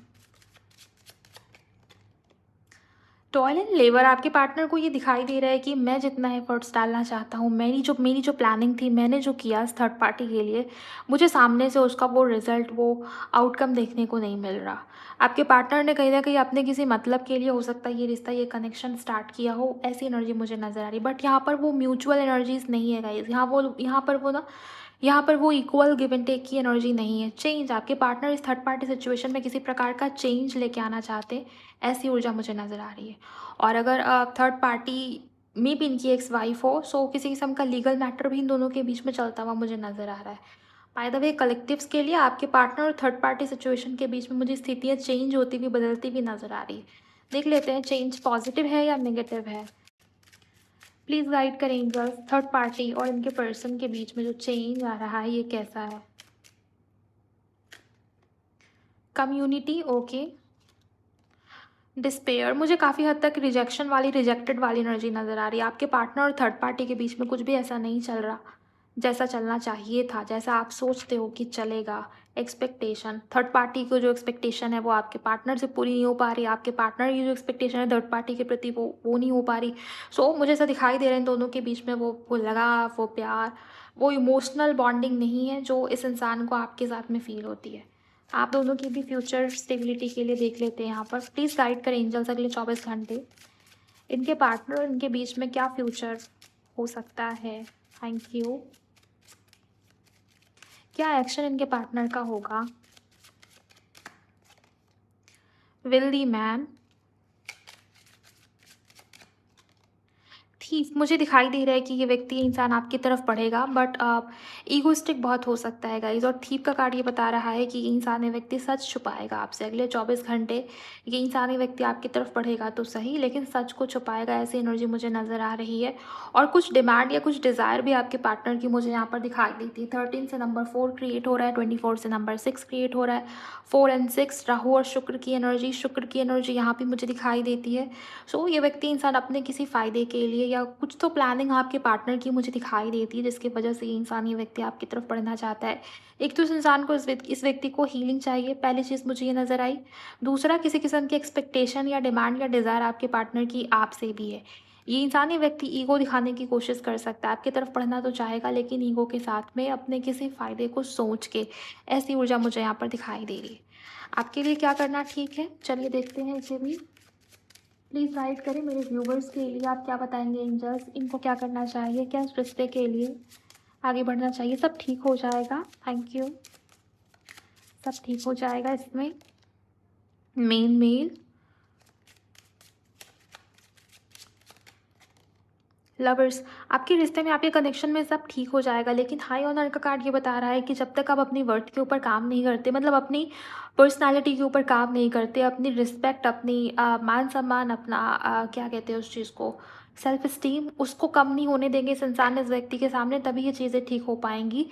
टॉयल एंड लेबर, आपके पार्टनर को ये दिखाई दे रहा है कि मैं जितना एफर्ट्स डालना चाहता हूँ, मेरी जो प्लानिंग थी, मैंने जो किया इस थर्ड पार्टी के लिए, मुझे सामने से उसका वो रिजल्ट, वो आउटकम देखने को नहीं मिल रहा। आपके पार्टनर ने कहीं ना कहीं अपने किसी मतलब के लिए, हो सकता है ये रिश्ता, ये कनेक्शन स्टार्ट किया हो, ऐसी एनर्जी मुझे नज़र आ रही। बट यहाँ पर वो म्यूचुअल एनर्जीज नहीं है गाइज, यहाँ पर वो इक्वल गिव एंड टेक की एनर्जी नहीं है। चेंज, आपके पार्टनर इस थर्ड पार्टी सिचुएशन में किसी प्रकार का चेंज लेके आना चाहते हैं, ऐसी ऊर्जा मुझे नज़र आ रही है। और अगर थर्ड पार्टी में भी इनकी एक्स वाइफ हो, सो किसी किस्म का लीगल मैटर भी इन दोनों के बीच में चलता हुआ मुझे नज़र आ रहा है। बाय द वे, कलेक्टिव्स के लिए आपके पार्टनर और थर्ड पार्टी सिचुएशन के बीच में मुझे स्थितियाँ चेंज होती हुई, बदलती हुई नज़र आ रही है। देख लेते हैं चेंज पॉजिटिव है या नेगेटिव है। प्लीज़ गाइड करें एंजल्स, थर्ड पार्टी और इनके पर्सन के बीच में जो चेंज आ रहा है ये कैसा है। Community, okay. डिस्पेयर, मुझे काफ़ी हद तक रिजेक्शन वाली, रिजेक्टेड वाली एनर्जी नज़र आ रही है। आपके पार्टनर और थर्ड पार्टी के बीच में कुछ भी ऐसा नहीं चल रहा जैसा चलना चाहिए था, जैसा आप सोचते हो कि चलेगा। एक्सपेक्टेशन, थर्ड पार्टी को जो एक्सपेक्टेशन है वो आपके पार्टनर से पूरी नहीं हो पा रही, आपके पार्टनर की जो एक्सपेक्टेशन है थर्ड पार्टी के प्रति वो नहीं हो पा रही। सो मुझे ऐसा दिखाई दे रहा है इन दोनों के बीच में वो लगाव, वो प्यार, वो इमोशनल बॉन्डिंग नहीं है जो इस इंसान को आपके साथ में फील होती है। आप दोनों की भी फ्यूचर स्टेबिलिटी के लिए देख लेते हैं यहाँ पर। प्लीज़ गाइड करें एंजल्स अगले 24 घंटे, इनके पार्टनर और इनके बीच में क्या फ्यूचर हो सकता है। Thank you. क्या एक्शन इनके पार्टनर का होगा। विल दी मैन, थीफ, मुझे दिखाई दे रहा है कि ये व्यक्ति, इंसान आपकी तरफ बढ़ेगा, बट ईगोइस्टिक बहुत हो सकता है गाइज। और थीफ का कार्ड ये बता रहा है कि इंसान, ये व्यक्ति सच छुपाएगा आपसे अगले 24 घंटे। ये इंसान, ये व्यक्ति आपकी तरफ बढ़ेगा तो सही, लेकिन सच को छुपाएगा, ऐसी एनर्जी मुझे नज़र आ रही है। और कुछ डिमांड या कुछ डिज़ायर भी आपके पार्टनर की मुझे यहाँ पर दिखाई देती है। 13 से नंबर 4 क्रिएट हो रहा है, 24 से नंबर 6 क्रिएट हो रहा है। 4 एंड 6, राहु और शुक्र की एनर्जी यहाँ पर मुझे दिखाई देती है। सो ये व्यक्ति, इंसान अपने किसी फ़ायदे के लिए या कुछ तो प्लानिंग आपके पार्टनर की मुझे दिखाई देती है, जिसकी वजह से ये इंसान, ये व्यक्ति आपकी तरफ बढ़ना चाहता है। एक तो इस इंसान को, इस व्यक्ति को हीलिंग चाहिए, पहली चीज़ मुझे ये नज़र आई। दूसरा, किसी किस्म की एक्सपेक्टेशन या डिमांड या डिज़ायर आपके पार्टनर की आपसे भी है। ये इंसान, ये व्यक्ति ईगो दिखाने की कोशिश कर सकता है, आपकी तरफ बढ़ना तो चाहेगा लेकिन ईगो के साथ में, अपने किसी फ़ायदे को सोच के, ऐसी ऊर्जा मुझे यहाँ पर दिखाई दे रही है। आपके लिए क्या करना ठीक है, चलिए देखते हैं इसे भी। प्लीज़ गाइड करें मेरे व्यूवर्स के लिए, आप क्या बताएंगे एंजल्स, इनको क्या करना चाहिए, क्या इस रिश्ते के लिए आगे बढ़ना चाहिए। सब ठीक हो जाएगा, थैंक यू, सब ठीक हो जाएगा इसमें। मेल लवर्स, आपके रिश्ते में, आपके कनेक्शन में सब ठीक हो जाएगा, लेकिन हाई ऑनर का कार्ड ये बता रहा है कि जब तक आप अपनी वर्थ के ऊपर काम नहीं करते, मतलब अपनी पर्सनालिटी के ऊपर काम नहीं करते, अपनी रिस्पेक्ट, अपनी मान सम्मान, अपना क्या कहते हैं उस चीज़ को, सेल्फ इस्टीम, उसको कम नहीं होने देंगे इस इंसान इस व्यक्ति के सामने, तभी ये चीज़ें ठीक हो पाएंगी।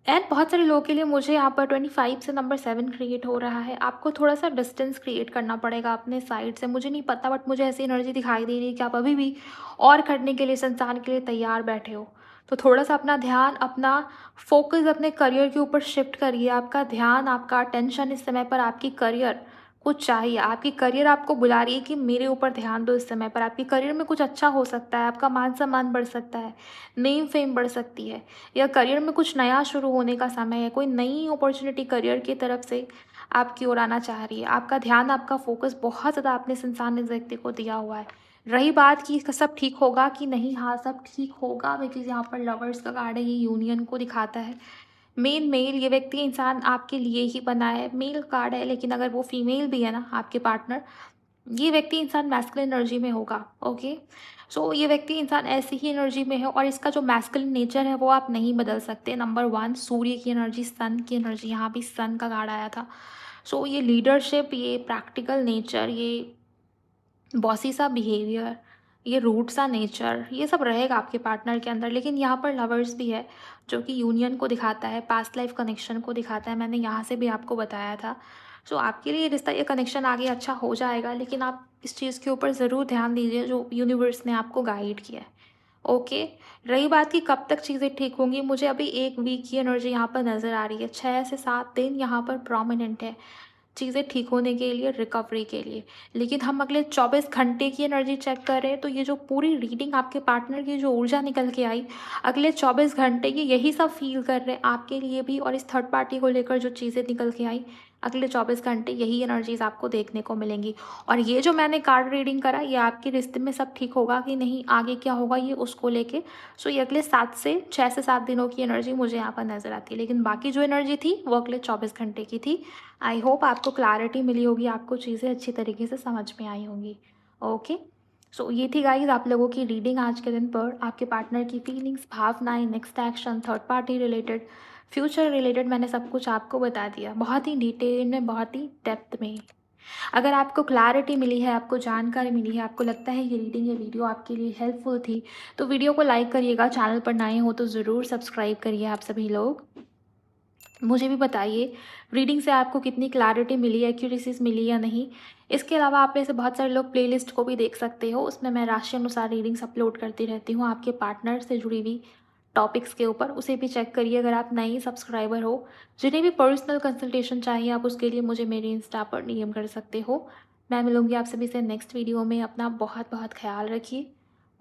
एंड बहुत सारे लोगों के लिए मुझे यहाँ पर 25 से नंबर 7 क्रिएट हो रहा है। आपको थोड़ा सा डिस्टेंस क्रिएट करना पड़ेगा अपने साइड से, मुझे नहीं पता, बट मुझे ऐसी एनर्जी दिखाई दे रही है कि आप अभी भी और करने के लिए, संसार के लिए तैयार बैठे हो। तो थोड़ा सा अपना ध्यान, अपना फोकस अपने करियर के ऊपर शिफ्ट करिए। आपका ध्यान, आपका अटेंशन इस समय पर आपकी करियर कुछ चाहिए। आपकी करियर आपको बुला रही है कि मेरे ऊपर ध्यान दो इस समय पर। आपकी करियर में कुछ अच्छा हो सकता है, आपका मान सम्मान बढ़ सकता है, नेम फेम बढ़ सकती है, या करियर में कुछ नया शुरू होने का समय है। कोई नई अपॉर्चुनिटी करियर की तरफ से आपकी ओर आना चाह रही है। आपका ध्यान, आपका फोकस बहुत ज़्यादा आपने इस इंसान, इस व्यक्ति को दिया हुआ है। रही बात कि सब ठीक होगा कि नहीं, हाँ सब ठीक होगा, बिकॉज यहाँ पर लवर्स का कार्ड है, ये यूनियन को दिखाता है। मेल, ये व्यक्ति इंसान आपके लिए ही बना है। मेल कार्ड है, लेकिन अगर वो फीमेल भी है ना आपके पार्टनर, ये व्यक्ति इंसान मैस्कुलिन एनर्जी में होगा। ओके, सो ये व्यक्ति इंसान ऐसी ही एनर्जी में है, और इसका जो मैस्कुलिन नेचर है वो आप नहीं बदल सकते। नंबर 1, सूर्य की एनर्जी, सन की एनर्जी, यहाँ भी सन का कार्ड आया था। सो ये लीडरशिप, ये प्रैक्टिकल नेचर, ये बॉसी सा बिहेवियर, ये रूड सा नेचर, ये सब रहेगा आपके पार्टनर के अंदर। लेकिन यहाँ पर लवर्स भी है, जो कि यूनियन को दिखाता है, पास्ट लाइफ कनेक्शन को दिखाता है। मैंने यहाँ से भी आपको बताया था। सो आपके लिए ये रिश्ता, ये कनेक्शन आगे अच्छा हो जाएगा, लेकिन आप इस चीज़ के ऊपर ज़रूर ध्यान दीजिए जो यूनिवर्स ने आपको गाइड किया है। ओके, रही बात कि कब तक चीज़ें ठीक होंगी, मुझे अभी 1 वीक की एनर्जी यहाँ पर नज़र आ रही है। 6 से 7 दिन यहाँ पर प्रोमिनेंट है चीज़ें ठीक होने के लिए, रिकवरी के लिए। लेकिन हम अगले 24 घंटे की एनर्जी चेक करें तो ये जो पूरी रीडिंग आपके पार्टनर की जो ऊर्जा निकल के आई, अगले 24 घंटे ये यही सब फील कर रहे हैं आपके लिए भी, और इस थर्ड पार्टी को लेकर जो चीज़ें निकल के आई, अगले 24 घंटे यही एनर्जीज आपको देखने को मिलेंगी। और ये जो मैंने कार्ड रीडिंग करा, ये आपके रिश्ते में सब ठीक होगा कि नहीं, आगे क्या होगा, ये उसको लेके। सो ये अगले 6 से 7 दिनों की एनर्जी मुझे यहाँ पर नज़र आती है, लेकिन बाकी जो एनर्जी थी वो अगले 24 घंटे की थी। आई होप आपको क्लैरिटी मिली होगी, आपको चीज़ें अच्छी तरीके से समझ में आई होंगी। ओके, सो ये थी गाइज आप लोगों की रीडिंग आज के दिन पर। आपके पार्टनर की फीलिंग्स, भावनाएं, next action, third party related, future related, मैंने सब कुछ आपको बता दिया, बहुत ही डिटेल में, बहुत ही डेप्थ में। अगर आपको क्लैरिटी मिली है, आपको जानकारी मिली है, आपको लगता है ये रीडिंग, ये वीडियो आपके लिए हेल्पफुल थी, तो वीडियो को लाइक करिएगा। चैनल पर नए हो तो ज़रूर सब्सक्राइब करिए आप सभी लोग। मुझे भी बताइए रीडिंग से आपको कितनी क्लैरिटी मिली, एक्यूरेसीज मिली या नहीं। इसके अलावा आप में से बहुत सारे लोग प्लेलिस्ट को भी देख सकते हो, उसमें मैं राशि अनुसार रीडिंग्स अपलोड करती रहती हूँ आपके पार्टनर से जुड़ी हुई टॉपिक्स के ऊपर, उसे भी चेक करिए अगर आप नए सब्सक्राइबर हो। जिन्हें भी पर्सनल कंसल्टेशन चाहिए, आप उसके लिए मुझे मेरे इंस्टा पर डीएम कर सकते हो। मैं मिलूंगी आप सभी से नेक्स्ट वीडियो में। अपना बहुत बहुत ख्याल रखिए।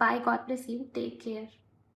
Bye, God bless you, take care.